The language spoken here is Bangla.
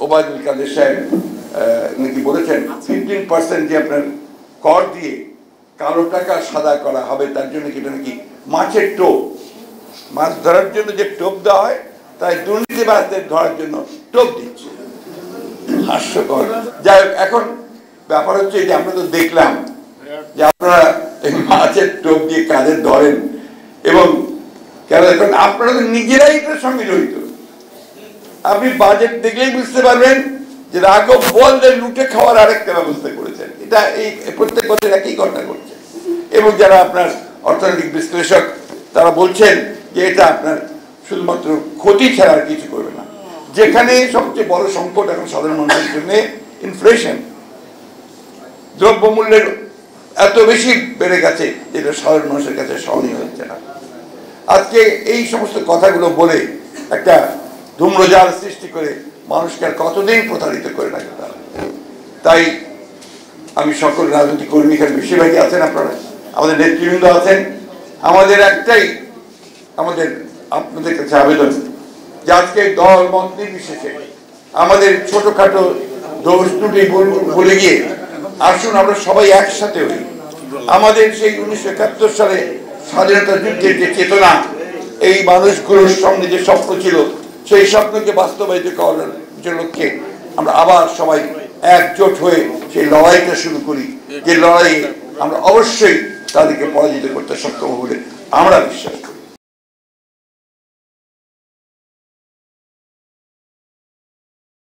ওবায়দুল কাদের সাহেব নাকি বলেছেন 15% যে আপনার কর দিয়ে কালো টাকা সাদা করা হবে, তার জন্য কি নাকি মাছের টোপ, মাছ ধরার জন্য যে টোপ দেওয়া হয় তাই দুর্নীতিবাজদের ধরার জন্য টোপ দিচ্ছে। হাস্যকর। যাই হোক, এখন ব্যাপার হচ্ছে যে আমরা তো দেখলাম যে আপনারা এই মাছের টোপ দিয়ে কাদের ধরেন, এবং কেন এখন আপনারা তো নিজেরাই এটার সঙ্গে জড়িত। আপনি বাজেট দেখলেই বুঝতে পারবেন যে রাঘব বোয়ালদের লুটে খাওয়ার আরেকটা ব্যবস্থা করেছেন। এটা এই প্রত্যেক বছর একই ঘটনা করছে, এবং যারা আপনার অর্থনৈতিক বিশ্লেষক তারা বলছেন যে এটা আপনার শুধুমাত্র ক্ষতি ছাড়া আর কিছু করবে না। যেখানে সবচেয়ে বড় সংকট এখন সাধারণ মানুষের জন্য ইনফ্লেশন, দ্রব্যমূল্যের এত বেশি বেড়ে গেছে যেটা সাধারণ মানুষের কাছে সহনীয় হচ্ছে না। আজকে এই সমস্ত কথাগুলো বলে একটা ধূম্রজাল সৃষ্টি করে মানুষকে আর কতদিন প্রতারিত করে রাখবে তারা। তাই আমি সকল রাজনৈতিক কর্মী, এখানে বেশিরভাগই আছেন আপনারা, আমাদের নেতৃবৃন্দ আছেন, আমাদের একটাই আমাদের আপনাদের কাছে আবেদন যে আজকে দল মত নির্বিশেষে আমাদের ছোটখাটো দোষ ত্রুটি ভুলে গিয়ে আসুন আমরা সবাই একসাথে হই। আমাদের সেই 1971 সালে স্বাধীনতা যুদ্ধের যে চেতনা, এই মানুষগুলোর সামনে যে স্বপ্ন ছিল, সেই স্বপ্নকে বাস্তবায়িত করার লক্ষ্যে আমরা আবার সবাই একজোট হয়ে সেই লড়াইটা শুরু করি, যে লড়াইয়ে আমরা অবশ্যই তাদেরকে পরাজিত করতে সক্ষম বলে আমরা বিশ্বাস করি।